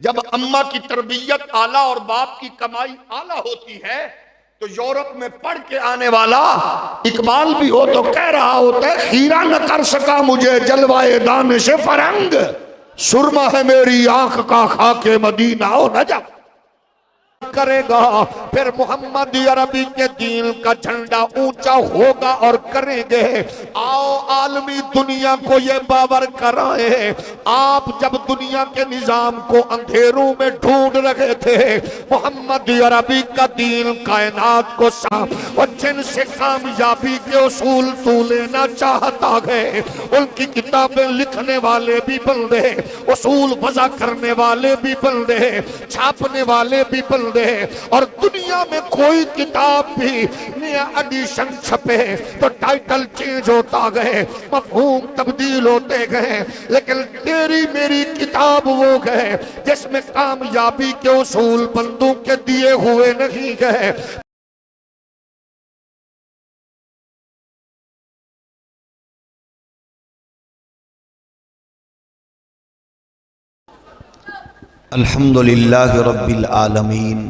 جب اماں کی تربیت اعلیٰ اور باپ کی کمائی اعلیٰ ہوتی ہے تو یورپ میں پڑھ کے آنے والا اقبال بھی ہو تو کہہ رہا ہوتا ہے، خیرہ نہ کر سکا مجھے جلوائے دانش فرنگ، سرما ہے میری آنکھ کا خاک مدینہ و نجف کرے گا، پھر محمد عربی کے دین کا جھنڈا اونچا ہوگا اور کریں گے۔ آؤ عالمی دنیا کو یہ باور کرائیں، آپ جب دنیا کے نظام کو اندھیروں میں ڈھونڈ رہے تھے، محمد عربی کا دین کائنات کو اور جن سے کامیابی کے اصول تو لینا چاہتا ہے، ان کی کتابیں لکھنے والے بھی بندے، اصول وضع کرنے والے بھی بندے، چھاپنے والے بھی بندے، اور دنیا میں کوئی کتاب بھی نیا ایڈیشن چھپے تو ٹائٹل چینج ہوتا گئے، مفہوم تبدیل ہوتے گئے، لیکن تیری میری کتاب وہ گئے جس میں کامیابی کے اصول بندوں کے دیے ہوئے نہیں گئے۔ الحمدللہ رب العالمین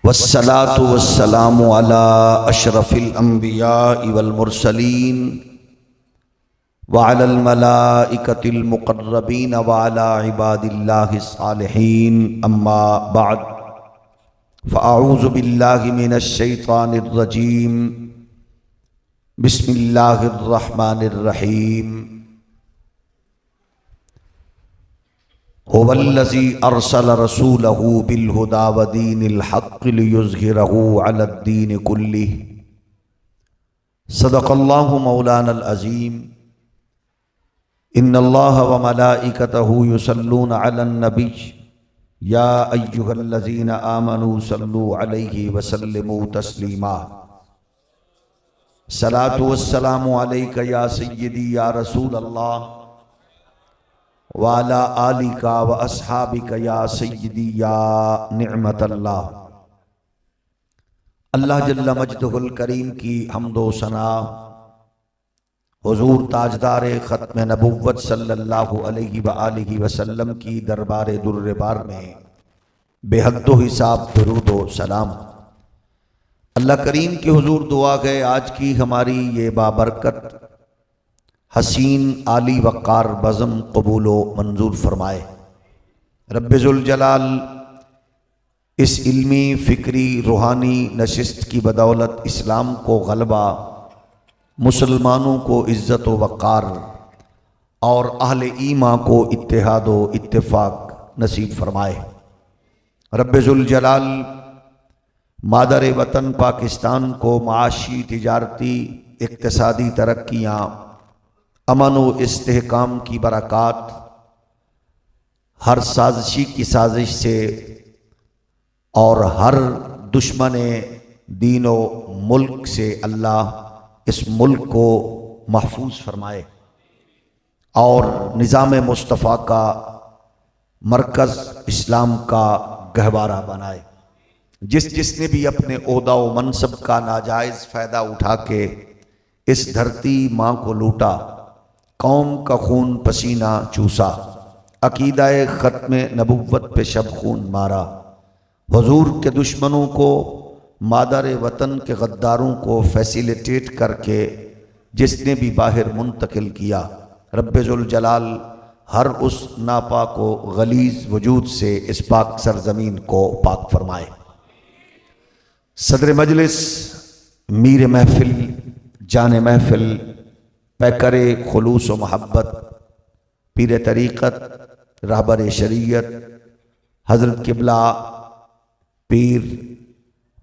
والصلاة والسلام علی اشرف الانبیاء والمرسلین وعلی الملائکۃ المقربین وعلی عباد اللہ الصالحین، اما بعد فاعوذ باللہ من الشیطان الرجیم، بسم اللہ الرحمن الرحیم۔ هو الذی ارسل رسولہ بالہدی ودین الحق لیظہرہ علی الدین کلہ، صدق اللہ مولانا العظیم۔ ان اللہ وملائکتہ یصلون علی النبی یا ایہا الذین آمنوا صلوا علیہ وسلموا تسلیما۔ صلاۃ والسلام علیک یا سیدی یا رسول اللہ وعلی آلک و اصحابک یا سیدی یا نعمت اللہ۔ اللہ جل مجدہ الکریم کی حمد و ثنا حضور تاجدار ختم نبوت صلی اللہ علیہ وآلہ وسلم کی دربار در بار میں بے حد و حساب درود و سلام۔ اللہ کریم کی حضور دعا گئے آج کی ہماری یہ بابرکت حسین عالی وقار بزم قبول و منظور فرمائے۔ رب ذوالجلال اس علمی فکری روحانی نشست کی بدولت اسلام کو غلبہ، مسلمانوں کو عزت و وقار اور اہل ایمان کو اتحاد و اتفاق نصیب فرمائے۔ رب ذوالجلال مادر وطن پاکستان کو معاشی، تجارتی، اقتصادی ترقیاں، امن و استحکام کی برکات، ہر سازشی کی سازش سے اور ہر دشمن دین و ملک سے اللہ اس ملک کو محفوظ فرمائے اور نظام مصطفیٰ کا مرکز اسلام کا گہوارہ بنائے۔ جس نے بھی اپنے عہدہ و منصب کا ناجائز فائدہ اٹھا کے اس دھرتی ماں کو لوٹا، قوم کا خون پسینہ چوسا، عقیدہ ختم نبوت پہ شب خون مارا، حضور کے دشمنوں کو، مادر وطن کے غداروں کو فیسیلیٹیٹ کر کے جس نے بھی باہر منتقل کیا، رب ذوالجلال ہر اس ناپاک و غلیظ وجود سے اس پاک سرزمین کو پاک فرمائے۔ صدر مجلس، میر محفل، جان محفل، پیکر خلوص و محبت، پیر طریقت، رہبر شریعت، حضرت قبلہ پیر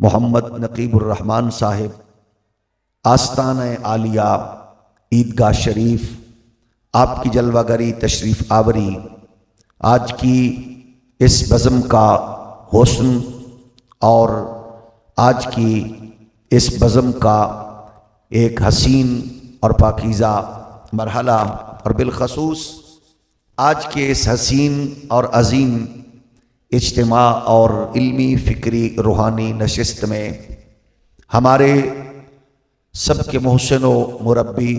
محمد نقیب الرحمن صاحب، آستانہ عالیہ عیدگاہ شریف، آپ کی جلوہ گری تشریف آوری آج کی اس بزم کا حسن اور آج کی اس بزم کا ایک حسین اور پاکیزہ مرحلہ، اور بالخصوص آج کے اس حسین اور عظیم اجتماع اور علمی فکری روحانی نشست میں ہمارے سب کے محسن و مربی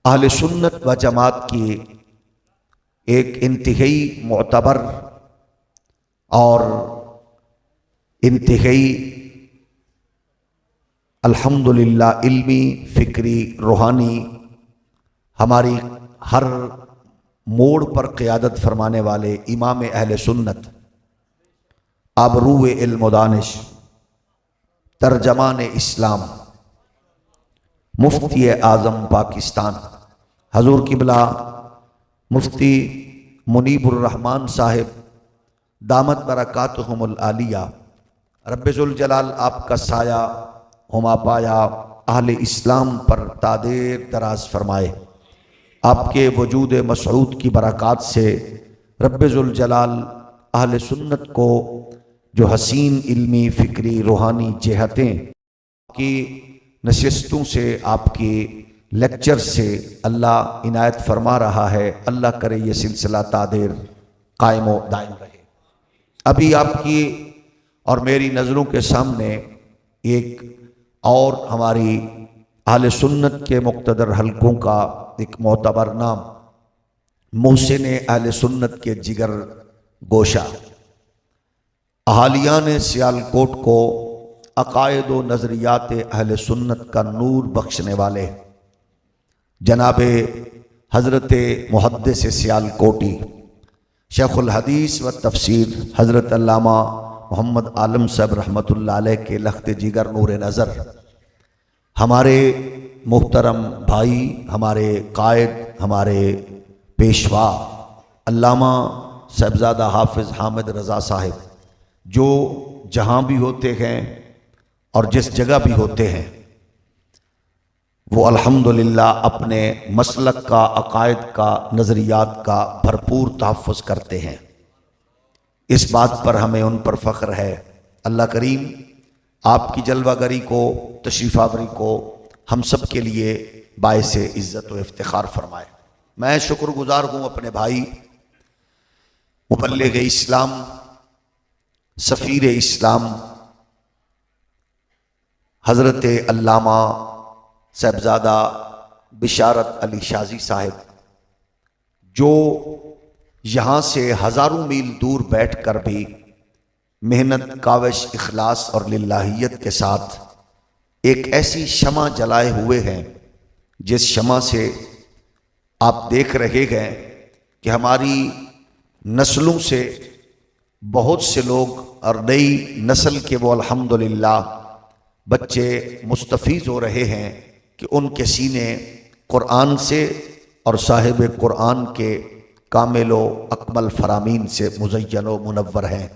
اہل سنت و جماعت کی ایک انتہائی معتبر اور انتہائی الحمدللہ علمی، فکری، روحانی ہماری ہر موڑ پر قیادت فرمانے والے امام اہل سنت، آبرو علم و دانش، ترجمان اسلام، مفتی اعظم پاکستان حضور قبلہ مفتی منیب الرحمن صاحب دامت برکاتہم العالیہ، رب ذوالجلال آپ کا سایہ ہما پایا اہل اسلام پر تادیر دراز فرمائے۔ آپ کے وجود مسعود کی برکات سے رب ذوالجلال اہل سنت کو جو حسین علمی، فکری، روحانی جہتیں کی نشستوں سے، آپ کی لیکچر سے اللہ عنایت فرما رہا ہے، اللہ کرے یہ سلسلہ تادیر قائم و دائم رہے۔ ابھی آپ کی اور میری نظروں کے سامنے ایک اور ہماری اہل سنت کے مقتدر حلقوں کا ایک معتبر نام، محسن اہل سنت کے جگر گوشہ، اہالیان سیالکوٹ کو عقائد و نظریات اہل سنت کا نور بخشنے والے جناب حضرت محدث سیالکوٹی شیخ الحدیث و تفسیر حضرت علامہ محمد عالم صاحب رحمۃ اللہ علیہ کے لخت جگر نور نظر، ہمارے محترم بھائی، ہمارے قائد، ہمارے پیشوا علامہ صاحبزادہ حافظ حامد رضا صاحب، جو جہاں بھی ہوتے ہیں اور جس جگہ بھی ہوتے ہیں وہ الحمدللہ اپنے مسلک کا، عقائد کا، نظریات کا بھرپور تحفظ کرتے ہیں۔ اس بات پر ہمیں ان پر فخر ہے۔ اللہ کریم آپ کی جلوہ گری کو، تشریف آوری کو ہم سب کے لیے باعث عزت و افتخار فرمائے۔ میں شکر گزار ہوں اپنے بھائی مبلغ اسلام، سفیر اسلام حضرت علامہ صاحبزادہ بشارت علی شازی صاحب، جو یہاں سے ہزاروں میل دور بیٹھ کر بھی محنت، کاوش، اخلاص اور للہیت کے ساتھ ایک ایسی شمع جلائے ہوئے ہیں جس شمع سے آپ دیکھ رہے ہیں کہ ہماری نسلوں سے بہت سے لوگ اور نئی نسل کے وہ الحمدللہ بچے مستفیض ہو رہے ہیں کہ ان کے سینے قرآن سے اور صاحب قرآن کے کامل و اکمل فرامین سے مزین و منور ہیں۔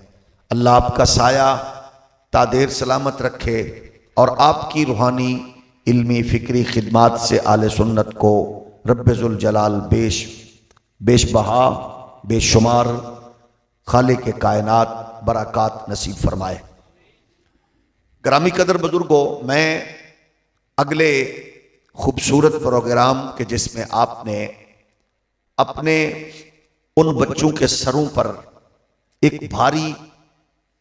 اللہ آپ کا سایہ تادیر سلامت رکھے اور آپ کی روحانی، علمی، فکری خدمات سے آل سنت کو رب ذوالجلال بیش بہا، بے شمار خالق کائنات برکات نصیب فرمائے۔ گرامی قدر بزرگوں، میں اگلے خوبصورت پروگرام کے جس میں آپ نے اپنے ان بچوں کے سروں پر ایک بھاری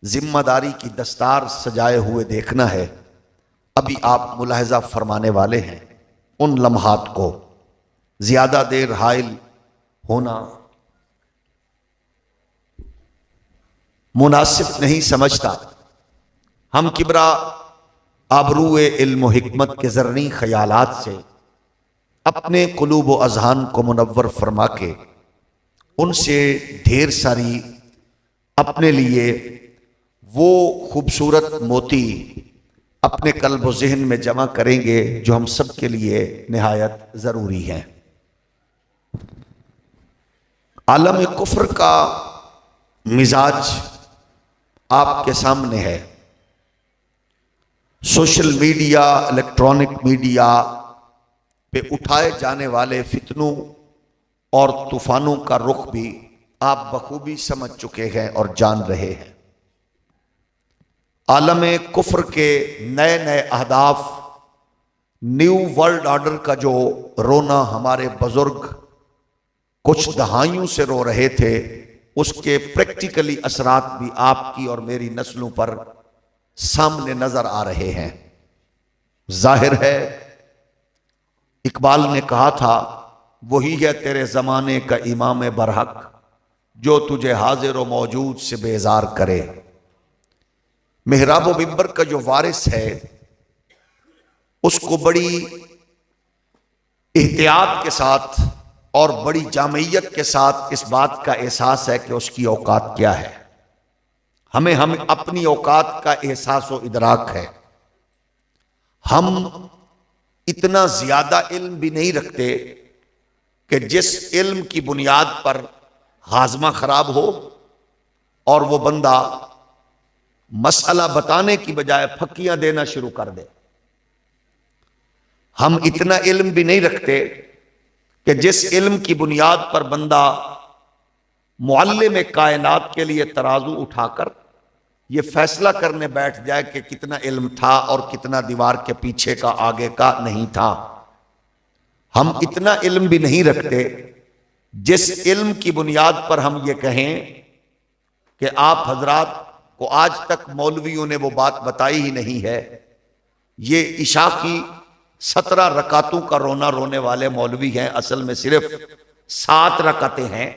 ذمہ داری کی دستار سجائے ہوئے دیکھنا ہے، ابھی آپ ملاحظہ فرمانے والے ہیں۔ ان لمحات کو زیادہ دیر حائل ہونا مناسب نہیں سمجھتا۔ ہم کبرا آبرو علم و حکمت کے زرعی خیالات سے اپنے قلوب و اذہان کو منور فرما کے ان سے ڈھیر ساری اپنے لیے وہ خوبصورت موتی اپنے قلب و ذہن میں جمع کریں گے جو ہم سب کے لیے نہایت ضروری ہیں۔ عالم کفر کا مزاج آپ کے سامنے ہے۔ سوشل میڈیا، الیکٹرانک میڈیا پہ اٹھائے جانے والے فتنوں اور طوفانوں کا رخ بھی آپ بخوبی سمجھ چکے ہیں اور جان رہے ہیں۔ عالم کفر کے نئے نئے اہداف، نیو ورلڈ آرڈر کا جو رونا ہمارے بزرگ کچھ دہائیوں سے رو رہے تھے، اس کے پریکٹیکلی اثرات بھی آپ کی اور میری نسلوں پر سامنے نظر آ رہے ہیں۔ ظاہر ہے، اقبال نے کہا تھا وہی ہے تیرے زمانے کا امام برحق جو تجھے حاضر و موجود سے بیزار کرے۔ محراب و منبر کا جو وارث ہے اس کو بڑی احتیاط کے ساتھ اور بڑی جامعیت کے ساتھ اس بات کا احساس ہے کہ اس کی اوقات کیا ہے۔ ہم اپنی اوقات کا احساس و ادراک ہے۔ ہم اتنا زیادہ علم بھی نہیں رکھتے کہ جس علم کی بنیاد پر ہاضمہ خراب ہو اور وہ بندہ مسئلہ بتانے کی بجائے پھکیاں دینا شروع کر دے۔ ہم اتنا علم بھی نہیں رکھتے کہ جس علم کی بنیاد پر بندہ معلم کائنات کے لیے ترازو اٹھا کر یہ فیصلہ کرنے بیٹھ جائے کہ کتنا علم تھا اور کتنا دیوار کے پیچھے کا آگے کا نہیں تھا۔ ہم اتنا علم بھی نہیں رکھتے جس علم کی بنیاد پر ہم یہ کہیں کہ آپ حضرات کو آج تک مولویوں نے وہ بات بتائی ہی نہیں ہے، یہ عشاء کی 17 رکعتوں کا رونا رونے والے مولوی ہیں، اصل میں صرف 7 رکعتیں ہیں،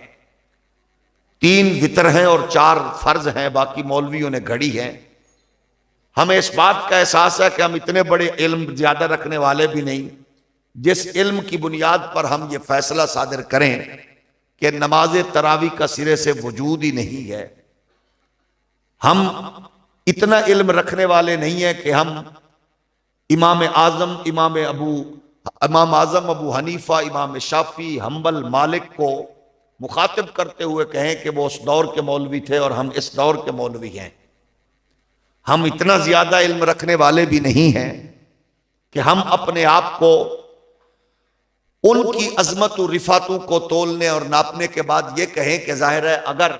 3 وتر ہیں اور 4 فرض ہیں، باقی مولویوں نے گھڑی ہیں۔ ہمیں اس بات کا احساس ہے کہ ہم اتنے بڑے علم زیادہ رکھنے والے بھی نہیں جس علم کی بنیاد پر ہم یہ فیصلہ صادر کریں کہ نماز تراویح کا سرے سے وجود ہی نہیں ہے۔ ہم اتنا علم رکھنے والے نہیں ہیں کہ ہم امام اعظم ابو حنیفہ، امام شافعی، حنبل، مالک کو مخاطب کرتے ہوئے کہیں کہ وہ اس دور کے مولوی تھے اور ہم اس دور کے مولوی ہیں۔ ہم اتنا زیادہ علم رکھنے والے بھی نہیں ہیں کہ ہم اپنے آپ کو ان کی عظمت و رفعتوں کو تولنے اور ناپنے کے بعد یہ کہیں کہ ظاہر ہے اگر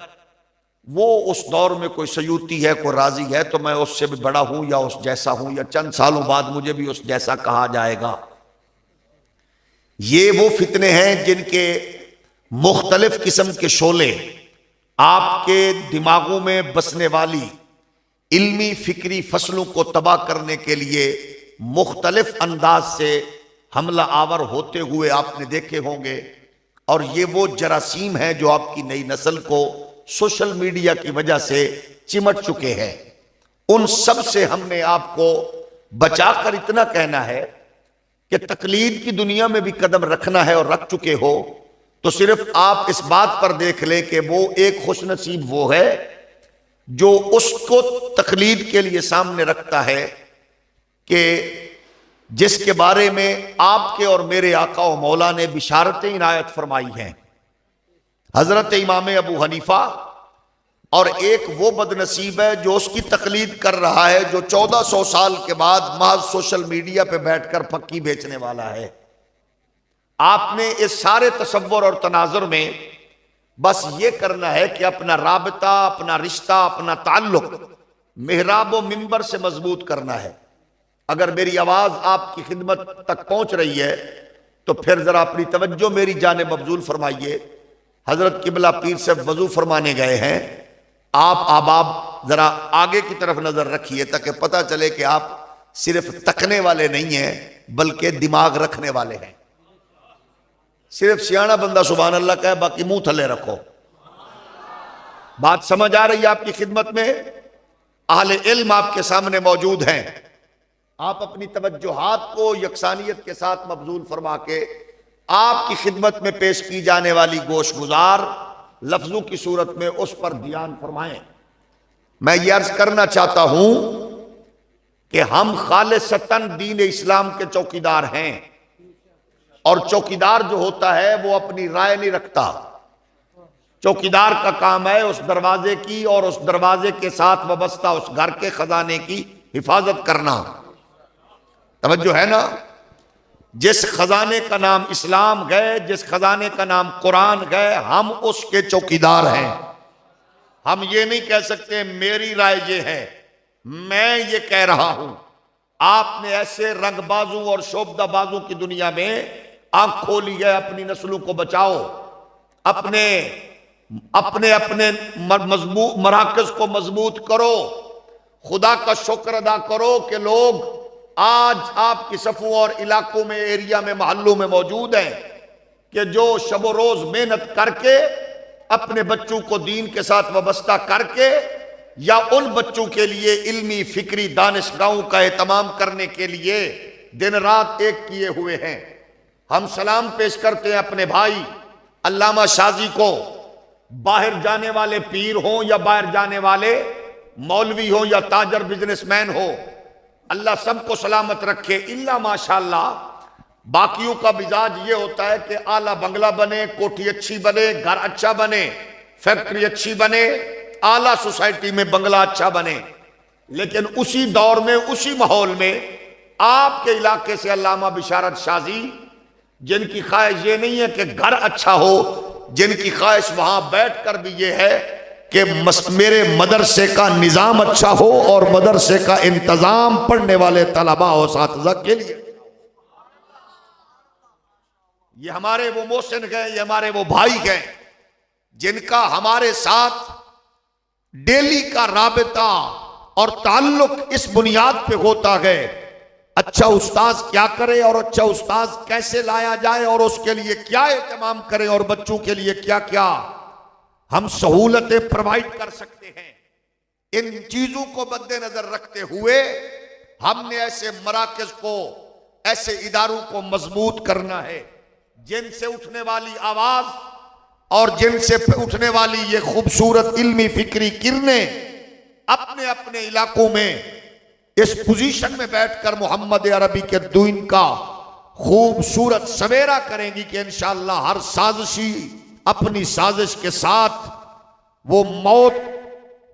وہ اس دور میں کوئی سیوطی ہے، کوئی راضی ہے، تو میں اس سے بھی بڑا ہوں یا اس جیسا ہوں، یا چند سالوں بعد مجھے بھی اس جیسا کہا جائے گا۔ یہ وہ فتنے ہیں جن کے مختلف قسم کے شعلے آپ کے دماغوں میں بسنے والی علمی فکری فصلوں کو تباہ کرنے کے لیے مختلف انداز سے حملہ آور ہوتے ہوئے آپ نے دیکھے ہوں گے، اور یہ وہ جراثیم ہیں جو آپ کی نئی نسل کو سوشل میڈیا کی وجہ سے چمٹ چکے ہیں۔ ان سب سے ہم نے آپ کو بچا کر اتنا کہنا ہے کہ تقلید کی دنیا میں بھی قدم رکھنا ہے اور رکھ چکے ہو تو صرف آپ اس بات پر دیکھ لیں کہ وہ ایک خوش نصیب وہ ہے جو اس کو تقلید کے لیے سامنے رکھتا ہے کہ جس کے بارے میں آپ کے اور میرے آقا و مولا نے بشارتیں عنایت فرمائی ہیں، حضرت امام ابو حنیفہ، اور ایک وہ بد نصیب ہے جو اس کی تقلید کر رہا ہے جو 1400 سال کے بعد محض سوشل میڈیا پہ بیٹھ کر پھکی بیچنے والا ہے۔ آپ نے اس سارے تصور اور تناظر میں بس یہ کرنا ہے کہ اپنا رابطہ، اپنا رشتہ، اپنا تعلق محراب و منبر سے مضبوط کرنا ہے۔ اگر میری آواز آپ کی خدمت تک پہنچ رہی ہے تو پھر ذرا اپنی توجہ میری جانب مبذول فرمائیے۔ حضرت قبلہ پیر سے وضو فرمانے گئے ہیں، آپ احباب ذرا آگے کی طرف نظر رکھیے تاکہ پتہ چلے کہ آپ صرف تکنے والے نہیں ہیں بلکہ دماغ رکھنے والے ہیں۔ صرف سیاںہ بندہ سبحان اللہ کہے، باقی منہ تھلے رکھو۔ بات سمجھ آ رہی ہے آپ کی خدمت میں؟ اہل علم آپ کے سامنے موجود ہیں، آپ اپنی توجہات کو یکسانیت کے ساتھ مبذول فرما کے آپ کی خدمت میں پیش کی جانے والی گوش گزار لفظوں کی صورت میں اس پر دھیان فرمائیں۔ میں یہ عرض کرنا چاہتا ہوں کہ ہم خالصتاً دین اسلام کے چوکیدار ہیں، اور چوکیدار جو ہوتا ہے وہ اپنی رائے نہیں رکھتا۔ چوکیدار کا کام ہے اس دروازے کی اور اس دروازے کے ساتھ وابستہ اس گھر کے خزانے کی حفاظت کرنا۔ توجہ ہے نا؟ جس خزانے کا نام اسلام گئے، جس خزانے کا نام قرآن گئے، ہم اس کے چوکیدار ہیں۔ ہم یہ نہیں کہہ سکتے میری رائے یہ ہے، میں یہ کہہ رہا ہوں۔ آپ نے ایسے رنگ بازوں اور شوبدہ بازوں کی دنیا میں آنکھ کھولی ہے، اپنی نسلوں کو بچاؤ، اپنے مضبوط مراکز کو مضبوط کرو، خدا کا شکر ادا کرو کہ لوگ آج آپ کی صفوں اور علاقوں میں، ایریا میں، محلوں میں موجود ہیں۔ کہ جو شب و روز محنت کر کے اپنے بچوں کو دین کے ساتھ وابستہ کر کے یا ان بچوں کے لیے علمی فکری دانشگاہوں کا اہتمام کرنے کے لیے دن رات ایک کیے ہوئے ہیں. ہم سلام پیش کرتے ہیں اپنے بھائی علامہ شازی کو، باہر جانے والے پیر ہوں یا باہر جانے والے مولوی ہوں یا تاجر بزنس مین ہو، اللہ سب کو سلامت رکھے. الا ماشاءاللہ باقیوں کا مزاج یہ ہوتا ہے کہ اعلیٰ بنگلہ بنے، کوٹھی اچھی بنے، گھر اچھا بنے، فیکٹری اچھی بنے، اعلیٰ سوسائٹی میں بنگلہ اچھا بنے. لیکن اسی دور میں اسی ماحول میں آپ کے علاقے سے علامہ بشارت شازی، جن کی خواہش یہ نہیں ہے کہ گھر اچھا ہو، جن کی خواہش وہاں بیٹھ کر بھی یہ ہے کہ میرے مدرسے کا نظام اچھا ہو اور مدرسے کا انتظام پڑھنے والے طلباء و اساتذہ کے لیے. یہ ہمارے وہ محسن گئے، یہ ہمارے وہ بھائی گئے جن کا ہمارے ساتھ ڈیلی کا رابطہ اور تعلق اس بنیاد پہ ہوتا ہے اچھا استاذ کیا کرے اور اچھا استاذ کیسے لایا جائے اور اس کے لیے کیا اہتمام کرے اور بچوں کے لیے کیا کیا ہم سہولتیں پرووائڈ کر سکتے ہیں. ان چیزوں کو مد نظر رکھتے ہوئے ہم نے ایسے مراکز کو، ایسے اداروں کو مضبوط کرنا ہے جن سے اٹھنے والی آواز اور جن سے اٹھنے والی یہ خوبصورت علمی فکری کرنیں اپنے اپنے علاقوں میں اس پوزیشن میں بیٹھ کر محمد عربی کے دین کا خوبصورت سویرا کریں گی کہ انشاءاللہ ہر سازشی اپنی سازش کے ساتھ وہ موت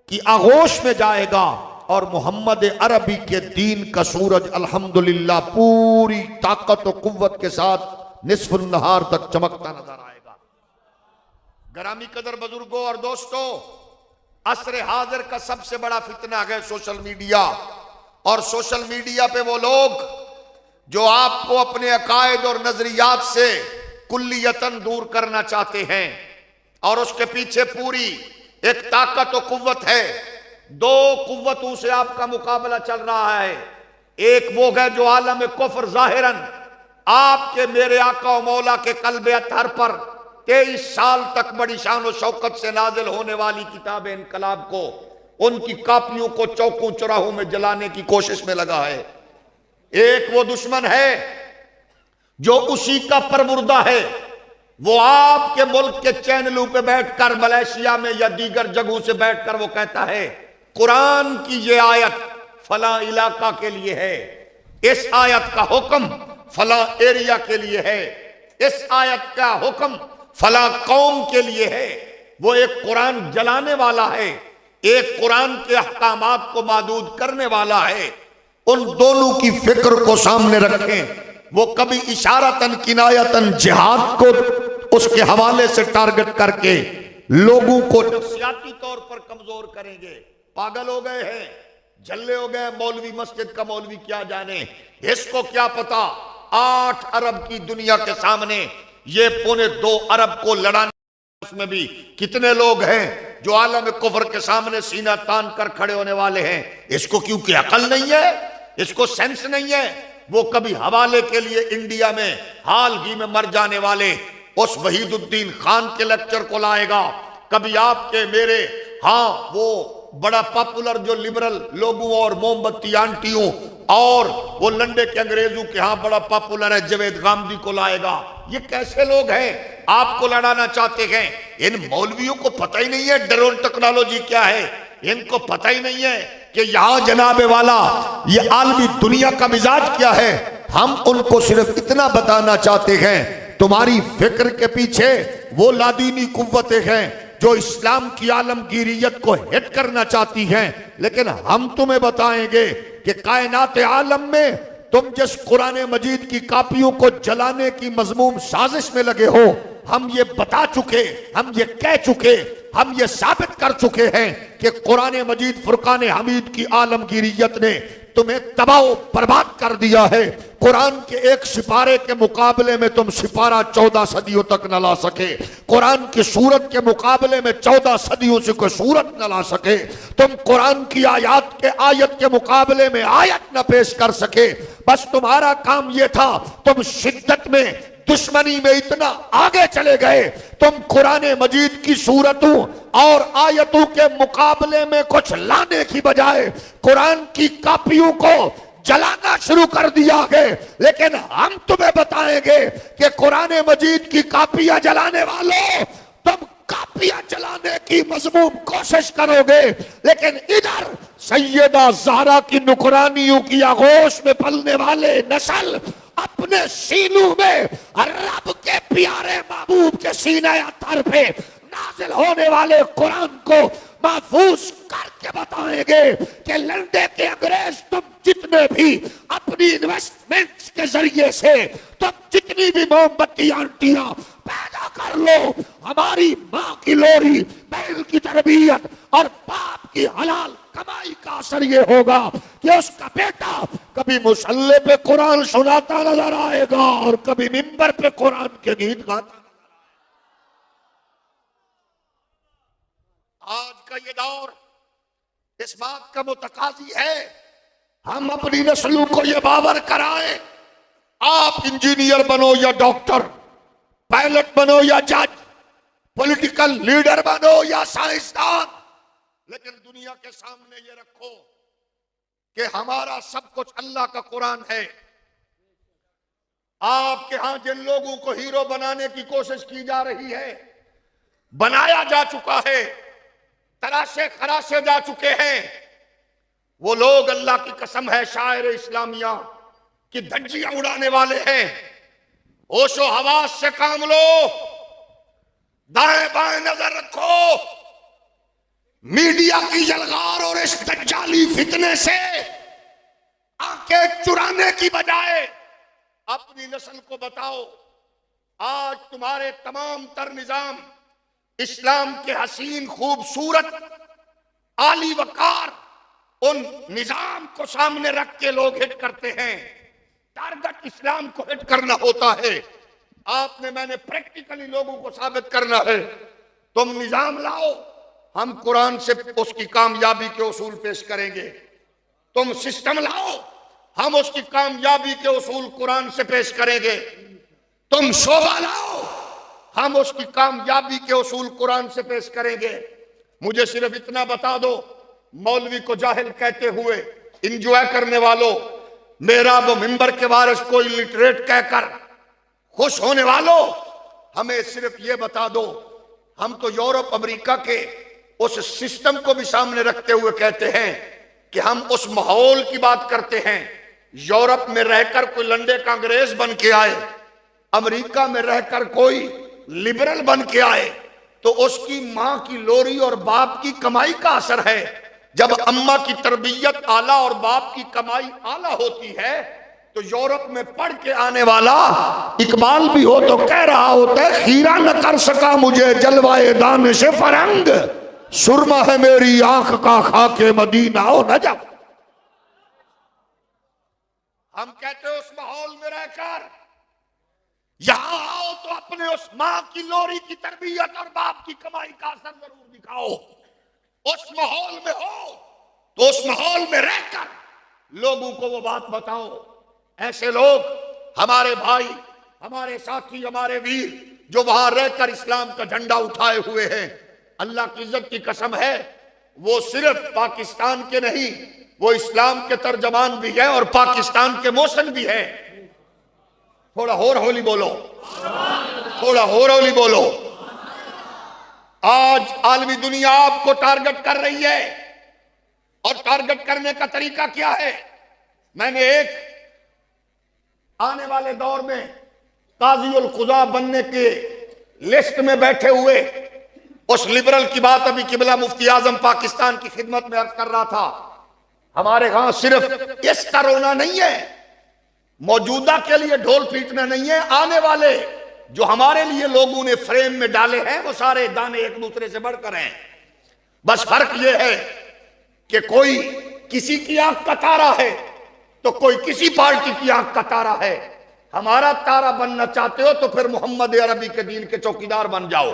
کی آغوش میں جائے گا اور محمد عربی کے دین کا سورج الحمدللہ پوری طاقت و قوت کے ساتھ نصف النہار تک چمکتا نظر آئے گا. گرامی قدر بزرگوں اور دوستوں، عصر حاضر کا سب سے بڑا فتنہ ہے سوشل میڈیا. اور سوشل میڈیا پہ وہ لوگ جو آپ کو اپنے عقائد اور نظریات سے کلیتاً دور کرنا چاہتے ہیں اور اس کے پیچھے پوری ایک طاقت و قوت ہے. دو قوتوں سے آپ کا مقابلہ چل رہا ہے. ایک وہ ہے جو عالم کفر ظاہراً آپ کے میرے آقا و مولا کے قلب اطہر پر 23 سال تک بڑی شان و شوکت سے نازل ہونے والی کتاب انقلاب کو، ان کی کاپیوں کو چوکوں چوراہوں میں جلانے کی کوشش میں لگا ہے. ایک وہ دشمن ہے جو اسی کا پروردہ ہے، وہ آپ کے ملک کے چینلوں پہ بیٹھ کر ملیشیا میں یا دیگر جگہوں سے بیٹھ کر وہ کہتا ہے قرآن کی یہ آیت فلاں علاقہ کے لیے ہے، اس آیت کا حکم فلاں ایریا کے لیے ہے، اس آیت کا حکم فلاں قوم کے لیے ہے. وہ ایک قرآن جلانے والا ہے، ایک قرآن کے احکامات کو محدود کرنے والا ہے. ان دونوں کی فکر کو سامنے رکھیں. وہ کبھی اشارتاً کنایتاً جہاد کو اس کے حوالے سے ٹارگٹ کر کے لوگوں کو نفسیاتی طور پر کمزور کریں گے. پاگل ہو گئے ہیں، جھلے ہو گئے. مولوی مسجد کا مولوی کیا جانے، اس کو کیا پتا 8 ارب کی دنیا کے سامنے یہ 2.25 ارب کو لڑانے، اس میں بھی کتنے لوگ ہیں جو عالم کفر کے سامنے سینہ تان کر کھڑے ہونے والے ہیں. اس کو کیونکہ عقل نہیں ہے، اس کو سینس نہیں ہے. وہ کبھی حوالے کے لیے انڈیا میں حال ہی میں مر جانے والے اس وحید الدین خان کے لیکچر کو لائے گا، کبھی آپ کے میرے وہ بڑا پاپولر جو لبرل لوگوں اور موم بتی آنٹیوں اور وہ لنڈے کے انگریزوں کے بڑا پاپولر ہے جاوید غامدی کو لائے گا. یہ کیسے لوگ ہیں آپ کو لڑانا چاہتے ہیں؟ ان مولویوں کو پتہ ہی نہیں ہے ڈرون ٹیکنالوجی کیا ہے، ان کو پتہ ہی نہیں ہے کہ یہاں جناب والا یہ عالمی دنیا کا مزاج کیا ہے. ہم ان کو صرف اتنا بتانا چاہتے ہیں تمہاری فکر کے پیچھے وہ لادینی قوتیں ہیں جو اسلام کی عالمگیریت کو ہٹ کرنا چاہتی ہیں، لیکن ہم تمہیں بتائیں گے کہ کائنات عالم میں تم جس قرآن مجید کی کاپیوں کو جلانے کی مذموم سازش میں لگے ہو، ہم یہ بتا چکے، ہم یہ کہہ چکے، ہم یہ ثابت کر چکے ہیں کہ قرآن مجید فرقان حمید کی عالمگیریت نے تمہیں تباہ و برباد کر دیا ہے. قرآن کے ایک سپارے کے مقابلے میں تم سپارہ 14 صدیوں تک نہ لا سکے، قرآن کی سورت کے مقابلے میں 14 صدیوں سے کوئی سورت نہ لا سکے، تم قرآن کی آیت کے مقابلے میں آیت نہ پیش کر سکے. بس تمہارا کام یہ تھا تم شدت میں دشمنی میں اتنا آگے چلے گئے تم قرآن مجید کی سورتوں اور آیتوں کے مقابلے میں کچھ لانے کی بجائے قرآن کی کاپیوں کو جلانا شروع کر دیا گئے. لیکن ہم تمہیں بتائیں گے کہ قرآن مجید کی کاپیاں جلانے والوں، تم کاپیاں جلانے کی مذموم کوشش کرو گے، لیکن ادھر سیدہ زہرا کی نکرانیوں کی آغوش میں پلنے والے نسل اپنے سینوں میں رب کے پیارے محبوب کے سینہ اطہر پہ نازل ہونے والے قرآن کو محفوظ کر کے بتائیں گے کہ لنڈے کے انگریز تم جتنے بھی اپنی انویسٹمنٹس کے ذریعے سے تم جتنی بھی موم بتی آنٹیاں پیدا کر لو، ہماری ماں کی لوری، بہن کی تربیت اور باپ کی حلال کمائی کا اثر یہ ہوگا کہ اس کا بیٹا کبھی مصلی پہ قرآن سناتا نظر آئے گا اور کبھی منبر پہ قرآن کے گیت گاتا. آج کا یہ دور اس بات کا متقاضی ہے ہم اپنی نسلوں کو یہ باور کرائیں، آپ انجینئر بنو یا ڈاکٹر، پائلٹ بنو یا جج، پولیٹیکل لیڈر بنو یا سائنسدان، لیکن دنیا کے سامنے یہ رکھو کہ ہمارا سب کچھ اللہ کا قرآن ہے. آپ کے ہاں جن لوگوں کو ہیرو بنانے کی کوشش کی جا رہی ہے، بنایا جا چکا ہے، تراشے خراشے جا چکے ہیں، وہ لوگ اللہ کی قسم ہے شاعر اسلامیہ کی دھجیاں اڑانے والے ہیں. ہوش و حواس سے کام لو، دائیں بائیں نظر رکھو، میڈیا کی یلغار اور اس دجالی فتنے سے آنکھیں چرانے کی بجائے اپنی نسل کو بتاؤ. آج تمہارے تمام تر نظام اسلام کے حسین خوبصورت عالی وقار ان نظام کو سامنے رکھ کے لوگ ہٹ کرتے ہیں. ٹارگٹ اسلام کو ہٹ کرنا ہوتا ہے. آپ نے میں نے پریکٹیکلی لوگوں کو ثابت کرنا ہے. تم نظام لاؤ، ہم قرآن سے اس کی کامیابی کے اصول پیش کریں گے. تم سسٹم لاؤ، ہم اس کی کامیابی کے اصول قرآن سے پیش کریں گے. تم شعبہ لاؤ، ہم اس کی کامیابی کے اصول قرآن سے پیش کریں گے. مجھے صرف اتنا بتا دو، مولوی کو جاہل کہتے ہوئے انجوائے کرنے والوں، محراب و منبر کے وارث کو الٹریٹ کہہ کر خوش ہونے والوں، ہمیں صرف یہ بتا دو، ہم تو یورپ امریکہ کے اس سسٹم کو بھی سامنے رکھتے ہوئے کہتے ہیں کہ ہم اس ماحول کی بات کرتے ہیں. یورپ میں رہ کر کوئی لنڈے کا انگریز بن کے آئے، امریکہ میں رہ کر کوئی لبرل بن کے آئے، تو اس کی ماں کی لوری اور باپ کی کمائی کا اثر ہے. جب اماں کی تربیت اعلیٰ اور باپ کی کمائی اعلیٰ ہوتی ہے تو یورپ میں پڑھ کے آنے والا اقبال بھی ہو تو کہہ رہا ہوتا ہے، خیرہ نہ کر سکا مجھے جلوائے دانش فرنگ، سرما ہے میری آنکھ کا خاک مدینہ و نجف. ہم کہتے ہیں اس ماحول میں رہ کر یہاں آؤ تو اپنے اس ماں کی لوری کی تربیت اور باپ کی کمائی کا اثر ضرور دکھاؤ. اس ماحول میں ہو تو اس ماحول میں رہ کر لوگوں کو وہ بات بتاؤ. ایسے لوگ ہمارے بھائی، ہمارے ساتھی، ہمارے ویر جو وہاں رہ کر اسلام کا جھنڈا اٹھائے ہوئے ہیں، اللہ کی عزت کی قسم ہے وہ صرف پاکستان کے نہیں، وہ اسلام کے ترجمان بھی ہیں اور پاکستان کے موشن بھی ہیں. تھوڑا اور ہولی بولو، تھوڑا اور ہولی بولو. آج عالمی دنیا آپ کو ٹارگٹ کر رہی ہے، اور ٹارگٹ کرنے کا طریقہ کیا ہے؟ میں نے ایک آنے والے دور میں قاضی القضاء بننے کے لسٹ میں بیٹھے ہوئے اس لبرل کی بات ابھی قبلہ مفتی اعظم پاکستان کی خدمت میں عرض کر رہا تھا. ہمارے ہاں صرف اس کا رونا نہیں ہے، موجودہ کے لیے ڈھول پیٹنا نہیں ہے، آنے والے جو ہمارے لیے لوگوں نے فریم میں ڈالے ہیں وہ سارے دانے ایک دوسرے سے بڑھ کر ہیں. بس فرق یہ ہے کہ کوئی کسی کی آنکھ کا تارا ہے تو کوئی کسی پارٹی کی آنکھ کا تارا ہے. ہمارا تارا بننا چاہتے ہو تو پھر محمد عربی کے دین کے چوکیدار بن جاؤ.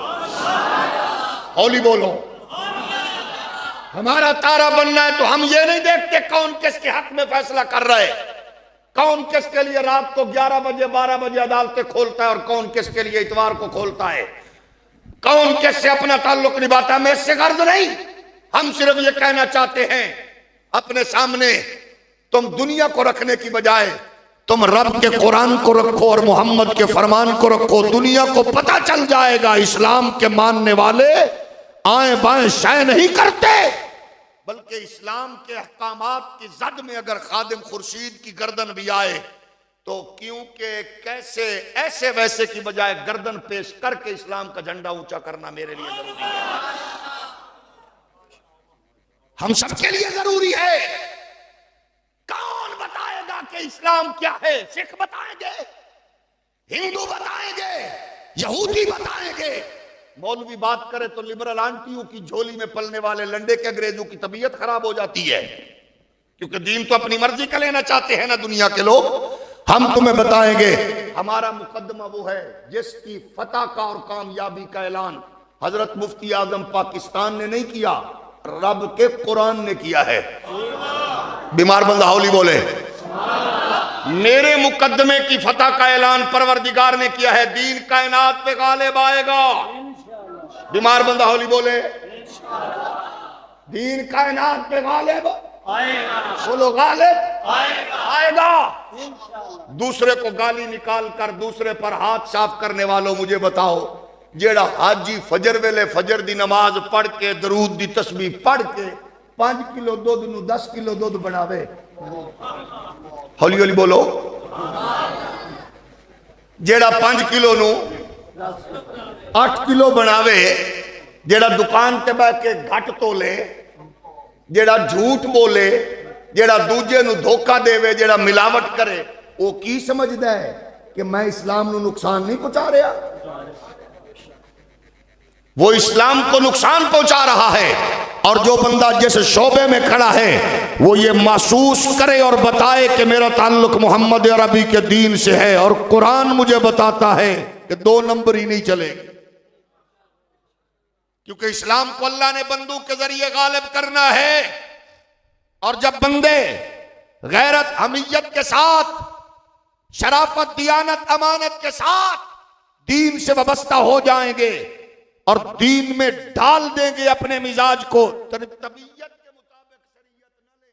ہولی بولو. ہمارا تارا بننا ہے تو ہم یہ نہیں دیکھتے کون کس کے حق میں فیصلہ کر رہے. کون کس کے لیے رات کو 11 بجے 12 بجے عدالتیں کھولتا ہے اور کون کس کے لیے اتوار کو کھولتا ہے؟ کون کس سے اپنا تعلق نبھاتا ہے؟ میں اس سے غرض نہیں، ہم صرف یہ کہنا چاہتے ہیں اپنے سامنے تم دنیا کو رکھنے کی بجائے تم رب کے قرآن کو رکھو اور محمد کے فرمان کو رکھو. دنیا کو پتہ چل جائے گا اسلام کے ماننے والے آئیں بائیں شے نہیں کرتے، بلکہ اسلام کے احکامات کی زد میں اگر خادم خورشید کی گردن بھی آئے تو کیونکہ کیسے ایسے ویسے کی بجائے گردن پیش کر کے اسلام کا جھنڈا اونچا کرنا میرے لیے ضروری ہے، ہم سب کے لیے ضروری ہے. کون بتائے گا کہ اسلام کیا ہے؟ سکھ بتائیں گے، ہندو بتائیں گے، یہودی بتائیں گے. مولوی بات کرے تو لبرل آنٹیوں کی جھولی میں پلنے والے لنڈے کے انگریزوں کی طبیعت خراب ہو جاتی ہے، کیونکہ دین تو اپنی مرضی کا لینا چاہتے ہیں نا دنیا کے لوگ. ہم تمہیں بتائیں گے ہمارا مقدمہ وہ ہے جس کی فتح کا اور کامیابی کا اعلان حضرت مفتی اعظم پاکستان نے نہیں کیا، رب کے قرآن نے کیا ہے. بیمار بندہ ہولی بولے. میرے مقدمے کی فتح کا اعلان پروردگار نے کیا ہے، دین کائنات پہ غالب آئے گا. بیمار بندہ ہولی بولے. دین کائنات پہ غالب آئے گا. بولو غالب آئے گا. دوسرے کو گالی نکال کر دوسرے پر ہاتھ صاف کرنے والوں مجھے بتاؤ، جیڑا حاجی فجر ویلے فجر دی نماز پڑھ کے درود دی تسبیح پڑھ کے 5 کلو دودھ نو 10 کلو دودھ بناوے، ہولی ہولی بولو، جیڑا 5 کلو نو 8 کلو بناوے، جیڑا دکان تے بیٹھ کے گھٹ تولے، جیڑا جھوٹ بولے، جیڑا دوجے نو دھوکہ دے وے، جیڑا ملاوٹ کرے، وہ کی سمجھدا ہے کہ میں اسلام نو نقصان نہیں پہنچا رہا؟ وہ اسلام کو نقصان پہنچا رہا ہے. اور جو بندہ جس شعبے میں کھڑا ہے وہ یہ محسوس کرے اور بتائے کہ میرا تعلق محمد عربی کے دین سے ہے اور قرآن مجھے بتاتا ہے کہ 2 نمبر ہی نہیں چلے گی، کیونکہ اسلام کو اللہ نے بندوق کے ذریعے غالب کرنا ہے. اور جب بندے غیرت حمیت کے ساتھ، شرافت دیانت امانت کے ساتھ دین سے وابستہ ہو جائیں گے اور دین میں ڈال دیں گے اپنے مزاج کو، طبیعت کے مطابق شریعت نہ لیں،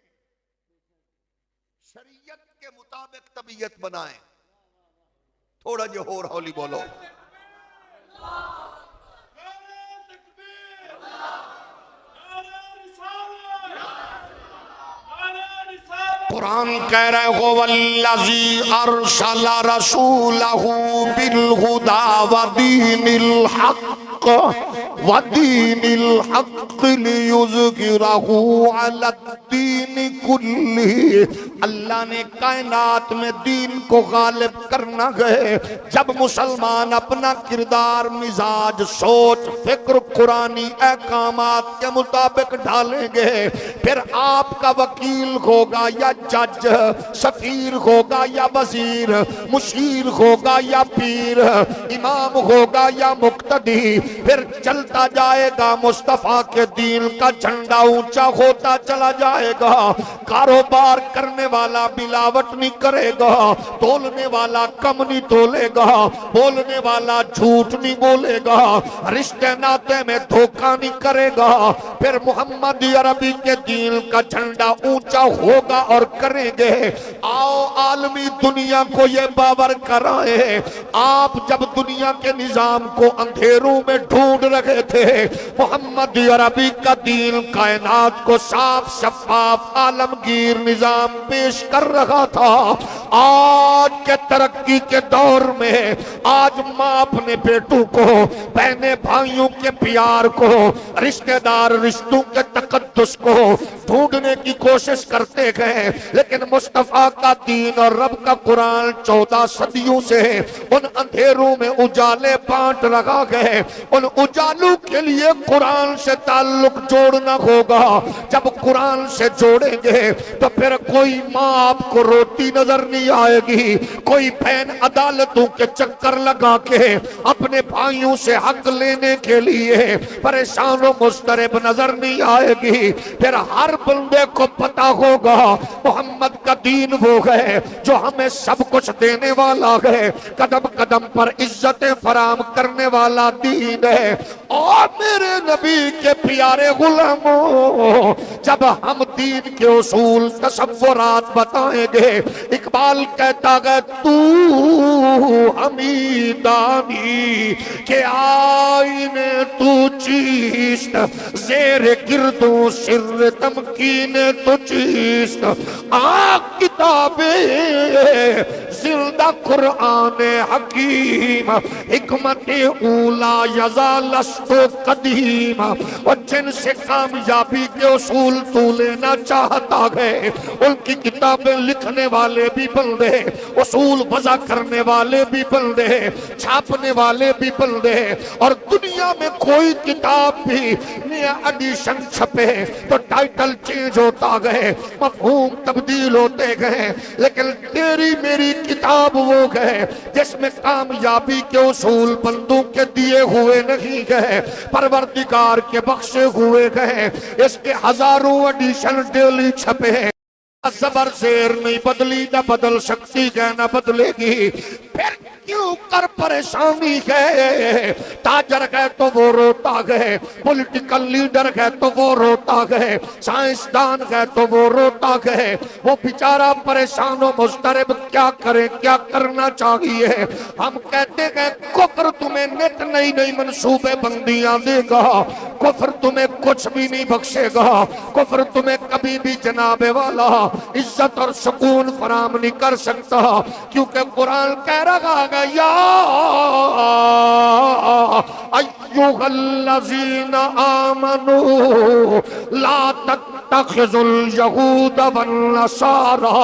شریعت کے مطابق طبیعت بنائیں. تھوڑا جو ہو رہا ہولی بولو. قرآن کہہ رہے ہو والذی ارسل رسولہ بالہدی ودین الحق ودین الحق لیظہرہ علی الدین کلہ. اللہ نے کائنات میں دین کو غالب کرنا گئے. جب مسلمان اپنا کردار، مزاج، سوچ، فکر قرآنی احکامات کے مطابق ڈالیں گے، پھر آپ کا وکیل ہوگا یا جج، سفیر ہوگا یا وزیر، مشیر ہوگا یا پیر، امام ہوگا یا مقتدی، پھر چلتا جائے گا مصطفیٰ کے دین کا جھنڈا اونچا ہوتا چلا جائے گا. کاروبار کرنے والا ملاوٹ نہیں کرے گا، تولنے والا کم نہیں تولے گا، بولنے والا جھوٹ نہیں بولے گا، رشتے ناتے میں دھوکہ نہیں کرے گا. پھر محمد عربی کے دین کا جھنڈا اونچا ہوگا اور کریں گے. آؤ عالمی دنیا کو یہ باور کرائے، آپ جب دنیا کے نظام کو اندھیروں میں ڈھونڈ رہے تھے، محمد عربی کا دین کائنات کو صاف شفاف عالمگیر نظام پیش کر رہا تھا. آج کے ترقی کے دور میں آج ماں اپنے بیٹوں کو، بہنیں بھائیوں کے پیار کو، رشتہ دار رشتوں کے تقدس کو ڈھونڈنے کی کوشش کرتے گئے، لیکن مصطفیٰ کا دین اور رب کا قرآن 14 صدیوں سے ان اندھیروں میں اجالے بانٹ رکھا گئے. ان اجالوں کے لیے قرآن سے تعلق جوڑنا ہوگا. جب قرآن سے جوڑیں گے تو پھر کوئی ماں آپ کو روتی نظر نہیں آئے گی، کوئی بہن عدالتوں کے چکر لگا کے اپنے بھائیوں سے حق لینے کے لیے پریشان و مضطرب نظر نہیں آئے گی، پھر ہر بندے کو پتا ہوگا محمد کا دین وہ ہے جو ہمیں سب کچھ دینے والا ہے، قدم قدم پر عزتیں فراہم کرنے والا دین ہے۔ اور میرے نبی کے پیارے غلاموں، جب ہم دین کے اصول تصورات بتائیں گے، اقبال کہتا ہے تو حمیدانی کہ آئینے تو چیست، زیر گردوں سر تمکین تو چیست، کتاب زندہ قرآن حکیم، حکمت اولا یزالست قدیم۔ اور جن سے کامیابی کے اصول تو لینا چاہتا ہے، ان کی کتابیں لکھنے والے بھی بندے، اصول وضع کرنے والے بھی بندے، چھاپنے والے بھی بندے۔ اور دنیا میں کوئی کتاب بھی نیا ایڈیشن چھپے تو ٹائٹل چینج ہوتا گئے، مفہوم تبدیل ہوتے گئے، لیکن تیری میری کتاب وہ گئے جس میں کامیابی کے اصول بندوں کے دیے ہوئے نہیں گئے، پروردگار کے بخشے ہوئے گئے۔ اس کے ہزاروں ایڈیشن ڈیلی چھپے، زبر زیر نہیں بدلی، نہ بدل سکتی ہے نہ بدلے گی۔ پھر کیوں کر پریشانی ہے؟ تاجر گئے تو وہ روتا گئے، پولیٹیکل لیڈر گئے تو وہ روتا گئے، سائنسدان گئے تو وہ روتا گئے، وہ بیچارہ پریشان و مضطرب کیا کرے، کیا کرنا چاہیے۔ ہم کہتے ہیں کفر تمہیں نت نئی نئی منصوبے بندیاں دے گا، کفر تمہیں کچھ بھی نہیں بخشے گا، کفر تمہیں کبھی بھی جناب والا عزت اور سکون فراہم نہیں کر سکتا، کیونکہ قرآن کہہ رہا ہے یا ایھا الذین آمنوا لا تتخذوا الیہود والنصارى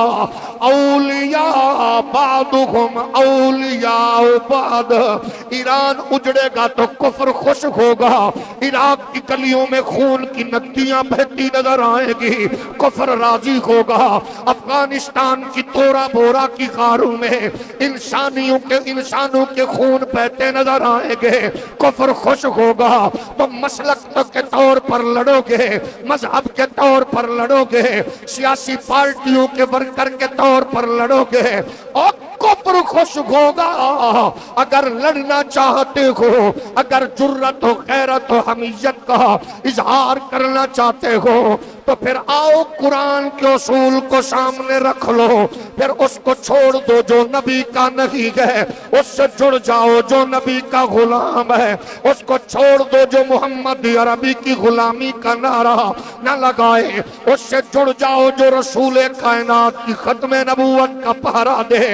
اولیاء بعضهم اولیاء بعض۔ ایران اجڑے گا تو کفر خوش ہوگا، عراق کی گلیوں میں خون کی ندیاں بہتی نظر آئیں گی، کفر راضی ہوگا۔ افغانستان کی تورا بورا کی غاروں میں انسانوں کے خون بہتے نظر آئیں گے، کفر خوش ہوگا۔ تم مسلک کے طور پر لڑو گے، مذہب کے طور پر لڑو گے، سیاسی پارٹیوں کے ورکر کے طور پر لڑو گے، اور کفر خوش ہوگا۔ اگر لڑنا چاہتے ہو، اگر جرت و غیرت و حمیت کا اظہار کرنا چاہتے ہو، تو پھر آؤ قرآن کے اصول کو سامنے رکھ لو، پھر اس کو چھوڑ دو جو نبی کا نہیں ہے، اس سے جڑ جاؤ جو نبی کا غلام ہے، اس کو چھوڑ دو جو محمد عربی کی غلامی کا نعرہ نہ لگائے، اس سے جڑ جاؤ جو رسول کائنات کی ختم نبوت کا پہرا دے،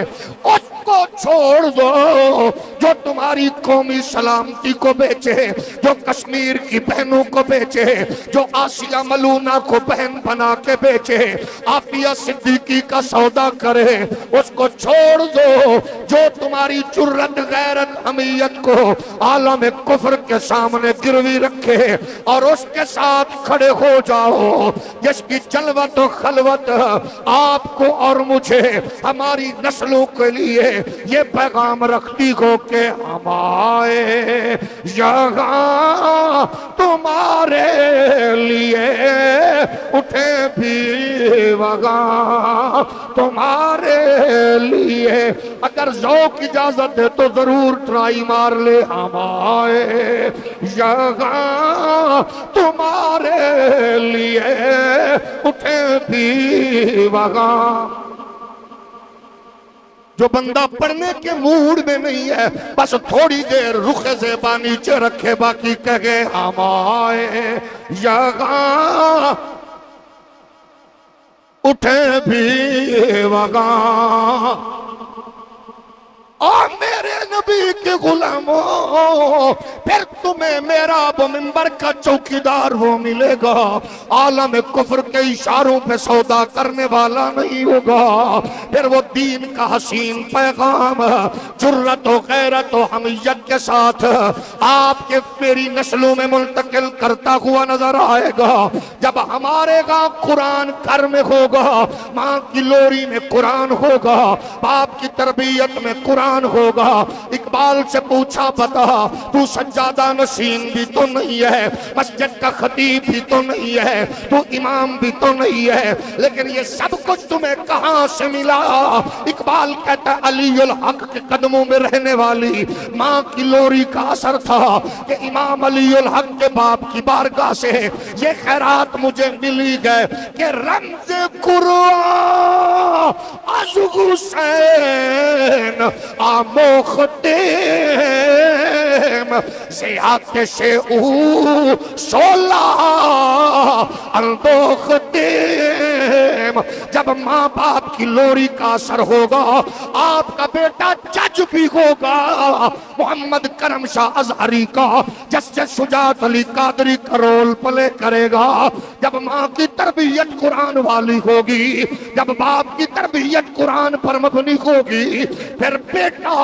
اس کو چھوڑ دو جو تمہاری قومی سلامتی کو بیچے، جو کشمیر کی بہنوں کو بیچے، جو آسیہ ملونہ کو بہن بنا کے بیچے، عافیہ صدیقی کا سودا کرے، اس کو چھوڑ دو جو تمہاری جرت غیرت حمیت کو عالم کفر کے سامنے گروی رکھے، اور اس کے ساتھ کھڑے ہو جاؤ جس کی جلوت و خلوت آپ کو اور مجھے ہماری نسلوں کے لیے یہ پیغام رکھتی ہو کہ ہم آئے یہاں تمہارے لیے، اٹھے بھی وہاں تمہارے لیے۔ اگر ذوق اجازت ہے تو ضرور ٹرائی مار لے، ہم آئے یہاں تمہارے لیے، اٹھے بھی وہاں۔ جو بندہ پڑھنے کے موڈ میں نہیں ہے، بس تھوڑی دیر رخ زیبا نیچے رکھے، باقی کہے ہم آئے یہاں اٹھے بھی وہاں۔ اور میرے نبی کے غلاموں، پھر تمہیں محراب و منبر کا چوکیدار وہ ملے گا، عالم کفر کے اشاروں پہ سودا کرنے والا نہیں ہوگا، پھر وہ دین کا حسین پیغام جرت و غیرت و حمیت کے ساتھ آپ کے میری نسلوں میں منتقل کرتا ہوا نظر آئے گا۔ جب ہمارے گاں قرآن گھر میں ہوگا، ماں کی لوری میں قرآن ہوگا، باپ کی تربیت میں قرآن ہوگا، اقبال سے پوچھا بتا تو سجادہ نشین بھی تو نہیں ہے، مسجد کا خطیب بھی تو نہیں ہے، تو امام بھی تو نہیں ہے، لیکن یہ سب کچھ تمہیں کہاں سے ملا؟ اقبال کہتا ہے علی الحق کے قدموں میں رہنے والی ماں کی لوری کا اثر تھا کہ امام علی الحق کے باپ کی بارگاہ سے یہ خیرات مجھے ملی گئے کہ رمز قرآن از حسین آموختیم زیادش او سولہ اندوختیم۔ جب ماں باپ کی لوری کا اثر ہوگا آپ کا بیٹا جج بھی ہوگا۔ محمد کرم شاہ ازہری کا جسٹس شجاعت علی قادری کا رول پلے کرے گا۔ جب ماں کی تربیت قرآن والی ہوگی، جب باپ کی تربیت قرآن پر مبنی ہوگی، پھر بیٹا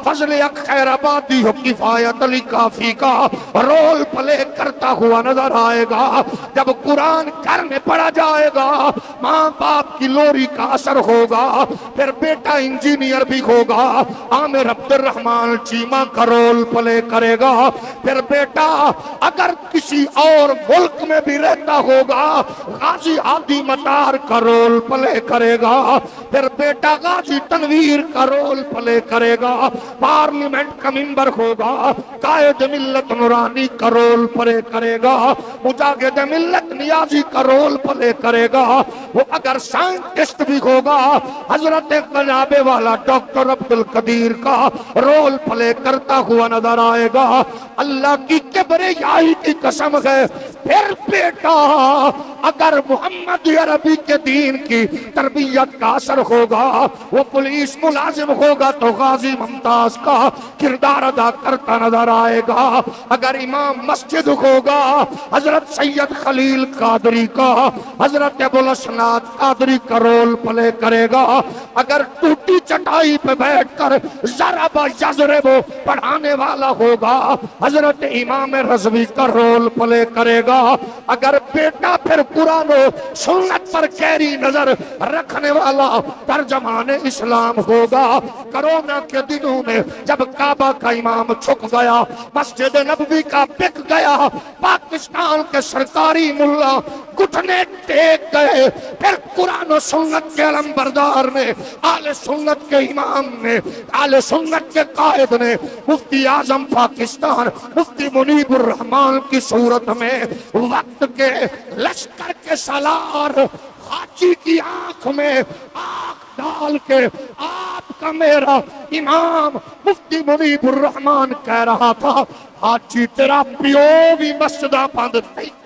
فضل حق خیر آبادی ہو کفایت علی کافی کا رول پلے کرتا ہوا نظر آئے گا۔ جب قرآن گھر میں پڑھا جائے گا، ماں باپ کی لوری کا اثر ہوگا، پھر بیٹا انجینئر بھی ہوگا، عامر عبد الرحمن چیمہ کا رول پلے کرے گا۔ پھر بیٹا اگر کسی اور ملک میں بھی رہتا ہوگا، غازی ہادی مطار کا رول پلے کرے گا۔ پھر بیٹا غازی تنویر کا رول پلے کرے گا، پارلیمنٹ کا ممبر ہوگا، قائد ملت نورانی کا رول پلے کرے گا، مجاہد ملت نیازی کا رول پلے کرے گا۔ وہ اگر سائنٹسٹ بھی ہوگا، حضرت قلابے والا ڈاکٹر عبدالقدیر کا رول پلے کرتا ہوا نظر آئے گا۔ اللہ کی کبریائی کی قسم ہے، پھر بیٹا اگر محمد عربی کے دین کی تربیت کا اثر ہوگا، وہ پولیس ملازم ہوگا تو غازی ممتاز کا کردار ادا کرتا نظر آئے گا۔ اگر امام مسجد ہوگا، حضرت سید خلیل قادری کا، حضرت ابوالاسناد قادری کا رول پلے کرے گا۔ اگر ٹوٹی چٹائی پہ بیٹھ کر ضرب یضرب پڑھانے والا ہوگا، حضرت امام رضوی کا رول پلے کرے گا۔ اگر بیٹا پھر قرآن و سنت پر گہری نظر رکھنے والا ترجمان اسلام ہوگا۔ کرونا کے دنوں میں جب کعبہ کا امام چھک گیا، مسجد نبوی کا بک گیا، پاکستان کے سرکاری ملا گھٹنے ٹیک گئے، پھر قرآن و سنت کے علمبردار نے، آل سنت کے امام نے، آل سنت کے قائد نے، مفتی اعظم پاکستان مفتی منیب الرحمان کی صورت میں وقت کے لشکر کے سالار حاجی کی آنکھ میں آنکھ ڈال کے آپ کا میرا امام مفتی منیب الرحمان کہہ رہا تھا، حاجی تیرا پیو بھی مسجدہ بند نہیں۔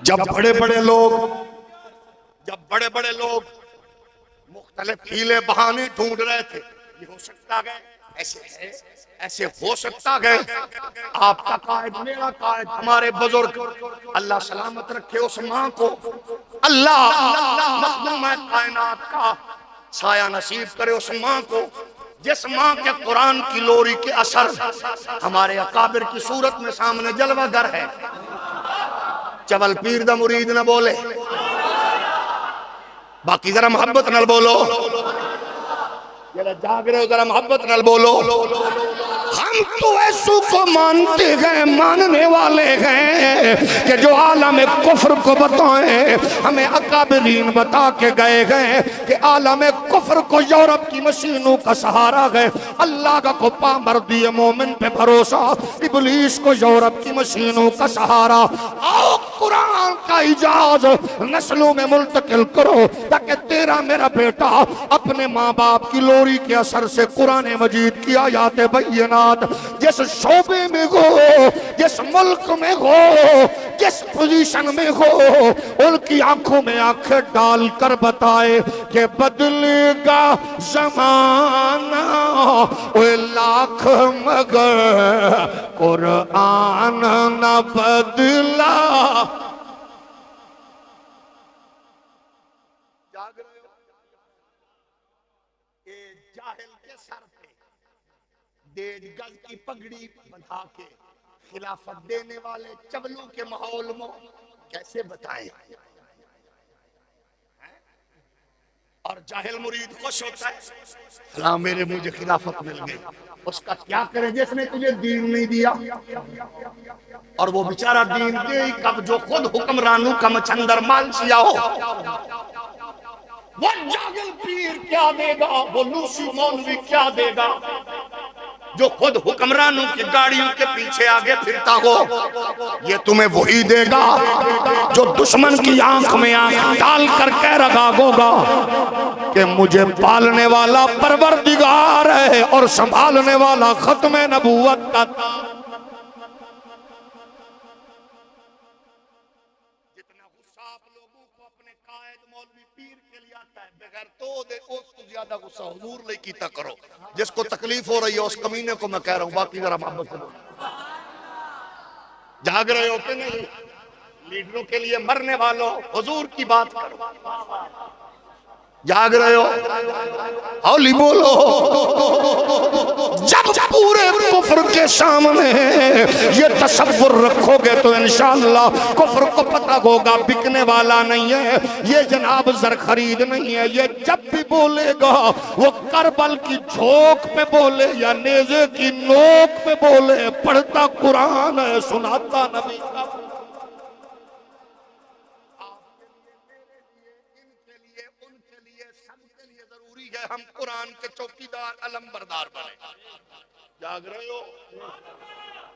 جب بڑے بڑے لوگ مختلف ہیلے بہانے ڈھونڈ رہے تھے، یہ ہو سکتا گئے، ایسے ہو سکتا گئے، آپ کا قائد، میرا قائد، ہمارے بزرگ، اللہ سلامت رکھے اس ماں کو، اللہ مخدومہ کائنات کا سایہ نصیب کرے اس ماں کو، جس ماں کے قرآن کی لوری کے اثر ہمارے اکابر کی صورت میں سامنے جلوہ گر ہے۔ چول پیر دا مرید نہ بولے، باقی ذرا محبت نال بولو، جاگ رہے ہو ذرا محبت نال بولو۔ ہم تو ایسو کو مانتے ہیں، ماننے والے ہیں کہ جو عالم کفر کو بتائیں، ہمیں اکابرین بتا کے گئے ہیں کہ عالم کفر کو یورپ کی مشینوں کا سہارا ہے، اللہ کا کو پامردی مومن پہ بھروسہ، ابلیس کو یورپ کی مشینوں کا سہارا۔ آؤ قرآن کا اجاز نسلوں میں منتقل کرو تاکہ تیرا میرا بیٹا اپنے ماں باپ کی لوری کے اثر سے قرآن مجید کی آیات بینات جس شعبے میں ہو، جس ملک میں ہو، جس پوزیشن میں ہو، ان کی آنکھوں میں آنکھیں ڈال کر بتائے کہ بدلے گا زمانہ اے لاکھ مگر قرآن نہ بدلا۔ جاگ رہے ہو؟ جاہل کے سر پہ 1.5 گز کی پگڑی بندھا کے خلافت دینے والے چبلوں کے ماحول میں کیسے بتائیں؟ اور جاہل مرید خوش ہوتا ہے، ہاں میرے مجھے خلافت مل گئی، اس کا کیا کرے جس نے تجھے دین نہیں دیا؟ اور وہ بیچارہ دین دے ہی کب جو خود حکمرانوں کا مچھندر مال سیا ہو۔ وہ جاگل پیر کیا دے گا، وہ لوسی مولوی کیا دے گا جو خود حکمرانوں کی گاڑیوں کے پیچھے آگے پھرتا ہو؟ یہ تمہیں وہی دے گا جو دشمن کی آنکھ میں آنکھ ڈال کر کہہ رہا ہوگا کہ مجھے پالنے والا پروردگار ہے اور سنبھالنے والا ختم نبوت کا۔ جتنا غصہ آپ لوگوں کو اپنے قائد مولوی پیر کے لیے آتا ہے، بغیر تو دے اس کو زیادہ غصہ حضور لے کیتا کرو۔ جس کو تکلیف ہو رہی ہے اس کمینے کو میں کہہ رہا ہوں، باقی ذرا محبت سے بولو۔ جاگ رہے ہو کہ نہیں؟ لیڈروں کے لیے مرنے والوں حضور کی بات کرو۔ جاگ رہے ہو؟ ہولی بولو۔ جب پورے کفر کے سامنے یہ تصور رکھو گے تو انشاءاللہ کفر کو پتہ ہوگا بکنے والا نہیں ہے، یہ جناب زر خرید نہیں ہے۔ یہ جب بھی بولے گا وہ کربل کی جھوک پہ بولے یا نیزے کی نوک پہ بولے، پڑھتا قرآن ہے، سناتا نبی کا۔ ہم قرآن کے چوکیدار علم بردار بنے۔ جاگ رہے ہو؟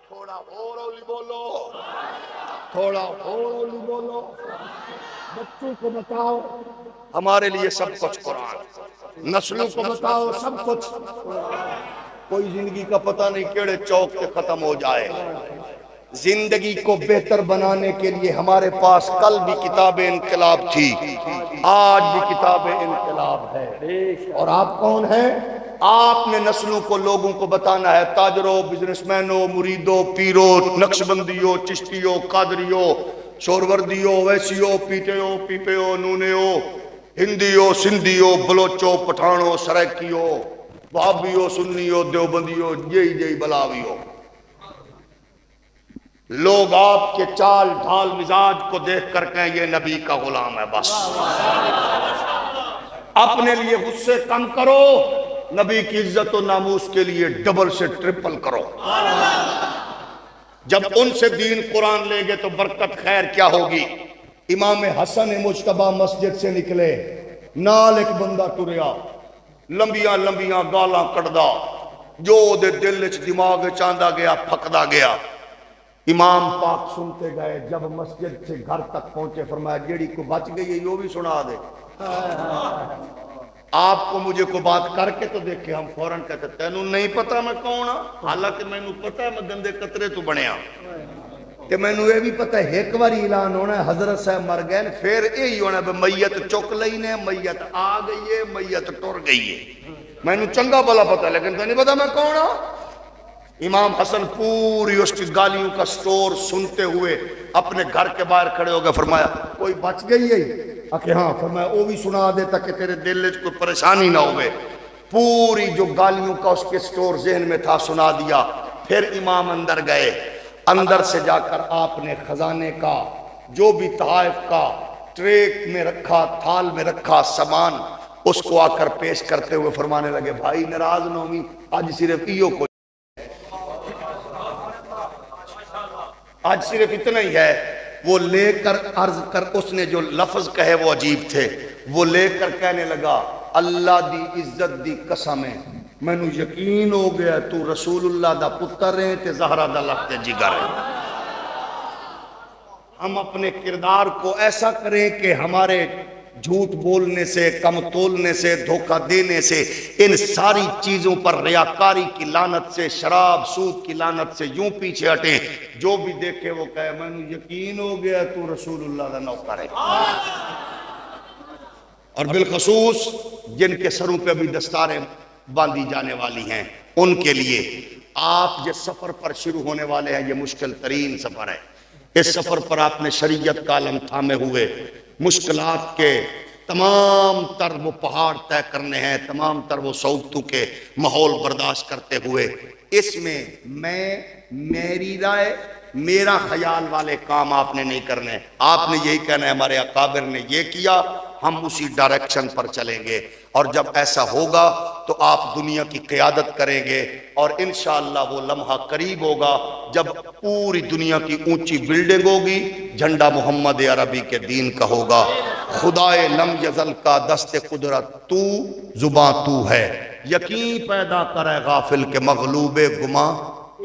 تھوڑا اور اولی بولو، تھوڑا اور اولی بولو۔ بچوں کو بتاؤ ہمارے لیے سب کچھ قرآن، نسلوں کو بتاؤ سب کچھ۔ کوئی زندگی کا پتہ نہیں کیڑے چوک سے ختم ہو جائے۔ زندگی کو بہتر بنانے کے لیے ہمارے پاس کل بھی کتاب انقلاب تھی، آج بھی کتاب انقلاب ہے۔ اور آپ کون ہیں؟ آپ نے نسلوں کو لوگوں کو بتانا ہے، تاجروں، بزنس مینوں، مریدوں، پیروں، نقشبندیوں، چشتیوں، قادریوں، شوروردیوں، ویسیوں، پیٹیوں، پیپیوں، نونیوں، ہندیوں، سندھیوں، بلوچوں، پٹھانوں، سرائکیوں، وہابیوں، سنیوں، دیوبندیوں، یہی بلاویوں۔ لوگ آپ کے چال ڈھال مزاج کو دیکھ کر کہیں یہ نبی کا غلام ہے۔ بس اپنے لیے غصے کم کرو، نبی کی عزت و ناموس کے لیے ڈبل سے ٹرپل کرو۔ جب ان سے دین قرآن لے گے تو برکت خیر کیا ہوگی؟ امام حسن مجتبیٰ مسجد سے نکلے، نال ایک بندہ ٹریا، لمبیاں لمبیاں گالاں کڑدا، جو دے دل وچ دماغ چاندہ گیا پھکدا گیا۔ امام پاک سنتے گئے، جب مسجد سے گھر تک پہنچے فرمایا جیڑی کو بچ گئی ہے یہ بھی سنا دے۔ آپ کو مجھے کو بات کر کے تو دیکھے، ہم فوراں کہتے تینوں نہیں پتا میں کون ہاں؟ حالانکہ میں نوں پتا ہے میں گندے قطرے تو بنیا تے میں نوں یہ بھی پتا ہے ایک بار اعلان ہونا ہے حضرت صاحب مر گئے، پھر یہی ہونا ہے میت چک لئی نے، میت آ گئی ہے، میت ٹر گئی ہے۔ میں نوں چنگا بلا پتا ہے لیکن تو نہیں پتا میں کون ہاں۔ امام حسن پوری اس کی گالیوں کا سٹور سنتے ہوئے اپنے گھر کے باہر کھڑے ہو گئے، فرمایا کوئی بچ گئی ہے؟ کہ ہاں۔ فرمایا وہ بھی سنا دے تاکہ تیرے دل میں کوئی پریشانی نہ ہوئے۔ پوری جو گالیوں کا اس کے سٹور ذہن میں تھا سنا دیا۔ پھر امام اندر گئے، اندر سے جا کر آپ نے خزانے کا جو بھی تحائف کا ٹریک میں رکھا، تھال میں رکھا سامان، اس کو آ کر پیش کرتے ہوئے فرمانے لگے بھائی ناراض نہ ہوئی، آج صرف ایو کو، آج صرف اتنا ہی ہے۔ وہ لے کر عرض کر، اس نے جو لفظ کہے وہ عجیب تھے، وہ لے کر کہنے لگا اللہ دی عزت دی قسم ہے میں نو یقین ہو گیا تو رسول اللہ دا پتر ہے تے زہرا دا لخت جگر ہے۔ ہم اپنے کردار کو ایسا کریں کہ ہمارے جھوٹ بولنے سے، کم تولنے سے، دھوکہ دینے سے، ان ساری چیزوں پر ریاکاری کی لعنت سے، شراب سود کی لعنت سے یوں پیچھے ہٹیں، جو بھی دیکھے وہ کہے میں نے یقین ہو گیا تو رسول اللہ کا نوکر ہے۔ اور بالخصوص جن کے سروں پہ بھی دستاریں باندھی جانے والی ہیں ان کے لیے آپ جس سفر پر شروع ہونے والے ہیں یہ مشکل ترین سفر ہے۔ اس سفر پر آپ نے شریعت کا علم تھامے ہوئے مشکلات کے تمام تر وہ پہاڑ طے کرنے ہیں، تمام تر وہ صعوبتوں کے ماحول برداشت کرتے ہوئے اس میں میری رائے، میرا خیال والے کام آپ نے نہیں کرنے، آپ نے یہی کہنا ہے ہمارے اکابر نے یہ کیا، ہم اسی ڈائریکشن پر چلیں گے، اور جب ایسا ہوگا تو آپ دنیا کی قیادت کریں گے، اور انشاءاللہ وہ لمحہ قریب ہوگا جب پوری دنیا کی اونچی بلڈنگ ہوگی، جھنڈا محمد عربی کے دین کا ہوگا۔ خدائے لم یزل کا دست قدرت تو، زباں تو ہے، یقین پیدا کرے غافل کے مغلوب گماں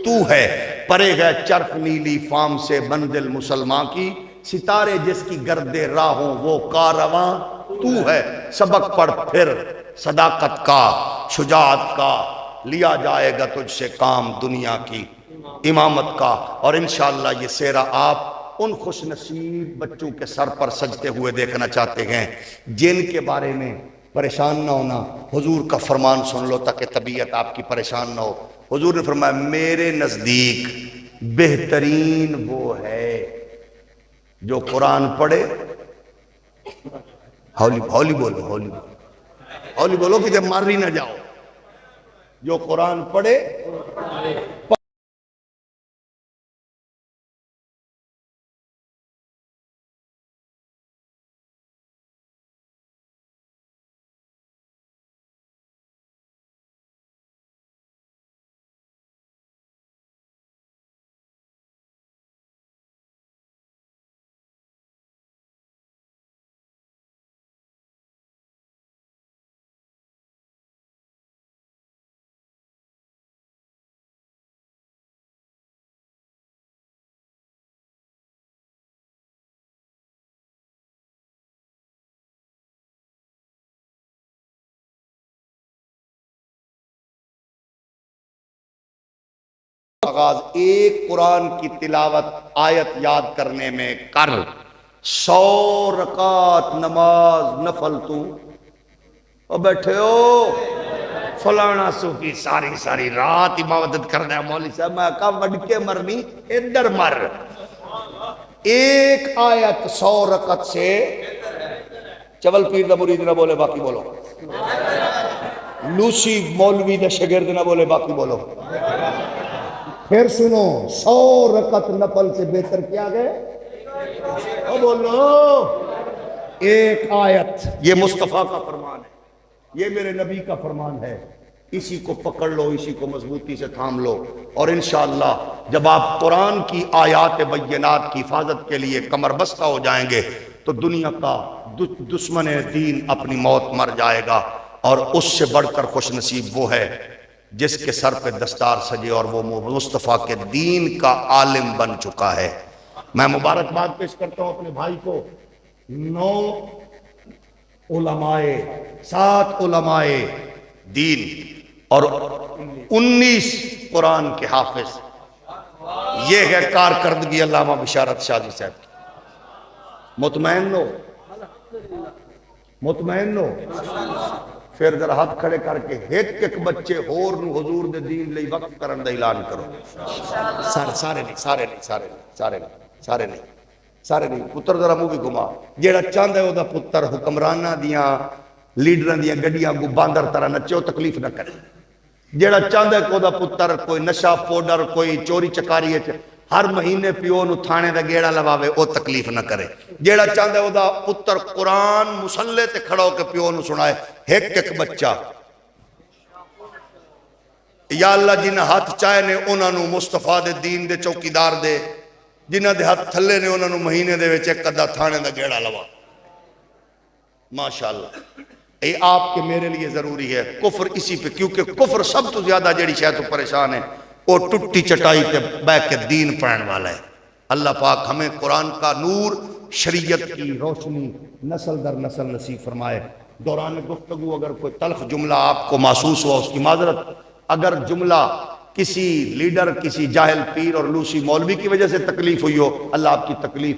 تو ہے، پرے گئے چرخ نیلی فام سے منزل مسلمان کی، ستارے جس کی گرد راہوں وہ کارواں تو ہے، سبق پڑھ پھر صداقت کا، شجاعت کا، لیا جائے گا تجھ سے کام دنیا کی امامت کا، اور انشاءاللہ یہ سیرہ آپ ان خوش نصیب بچوں کے سر پر سجتے ہوئے دیکھنا چاہتے ہیں جن کے بارے میں پریشان نہ ہونا، حضور کا فرمان سن لو تاکہ طبیعت آپ کی پریشان نہ ہو۔ حضور نے فرمایا میرے نزدیک بہترین وہ ہے جو قرآن پڑھے، ہولی بولو، ہولی بولو کہ جب مار ہی نہ جاؤ، جو قرآن پڑھے آغاز ایک قرآن کی تلاوت آیت یاد کرنے میں کر 100 رکعت نماز نفل تو، اور بیٹھے ہو فلانا صوفی ساری رات عبادت کرنا ہے، مولوی صاحب میں کہا وڈ کے مرنی ادھر مر، ایک آیت 100 رکعت سے چول پیر دا مرید نہ بولے باقی بولو، لوسی مولوی دا شگرد نہ بولے باقی بولو، پھر سنو 100 رکعت نفل سے بہتر کیا گئے، او بولو ایک آیت، یہ مصطفیٰ کا فرمان ہے، یہ میرے نبی کا فرمان ہے، اسی کو پکڑ لو، اسی کو مضبوطی سے تھام لو، اور انشاءاللہ جب آپ قرآن کی آیات بینات کی حفاظت کے لیے کمر بستہ ہو جائیں گے تو دنیا کا دشمن دین اپنی موت مر جائے گا، اور اس سے بڑھ کر خوش نصیب وہ ہے جس کے سر پہ دستار سجے اور وہ مصطفیٰ کے دین کا عالم بن چکا ہے۔ میں مبارکباد پیش کرتا ہوں اپنے بھائی کو، 9 علماء، 7 علماء دین اور 19 قرآن کے حافظ، یہ ہے کارکردگی علامہ بشارت شاہ جی صاحب کی۔ مطمئن ہو، مطمئن ہو، پھر ذرا ہاتھ کھڑے کر کے ایک بچے ہور نو حضور دے دین لئی وقف کرن دا اعلان کرو، سارے نہیں، پتر ذرا منہ بھی گھما، جیڑا چاہندا ہے او دا پتر حکمراناں دیاں لیڈراں دیاں گڈیاں کو باندر طرح نچو، تکلیف نہ کرے، جیڑا چاہندا ہے کہ او دا پتر کوئی نشہ پوڈر کوئی چوری چکاری ہے ہر مہینے پیو نو تھانے دا گیڑا لواوے، او تکلیف نہ کرے، جیڑا چاہندا ہے او دا پتر قرآن مصلے تے کھڑا ہو کے پیو نو سنائے، ایک بچہ، یا اللہ جنہ ہاتھ چاہے نے انہاں نو مصطفیٰ دے دین دے چوکیدار دے، جنہ دے ہاتھ تھلے نے انہاں نو مہینے دے وچ ایک ادھا تھانے دا گیڑا لوا، ماشاءاللہ۔ یہ آپ کے میرے لیے ضروری ہے، کفر اسی پہ، کیونکہ کفر سب تو زیادہ جیڑی شاید تو پریشان ہے وہ ٹٹی چٹائی تے بیٹھ کے دین پڑھن والا ہے۔ اللہ پاک ہمیں قرآن کا نور، شریعت کی روشنی نسل در نسل نصیب فرمائے۔ دوران گفتگو اگر کوئی تلخ جملہ آپ کو محسوس ہوا اس کی معذرت، اگر جملہ کسی لیڈر، کسی جاہل پیر اور لوسی مولوی کی وجہ سے تکلیف ہوئی ہو، اللہ آپ کی تکلیف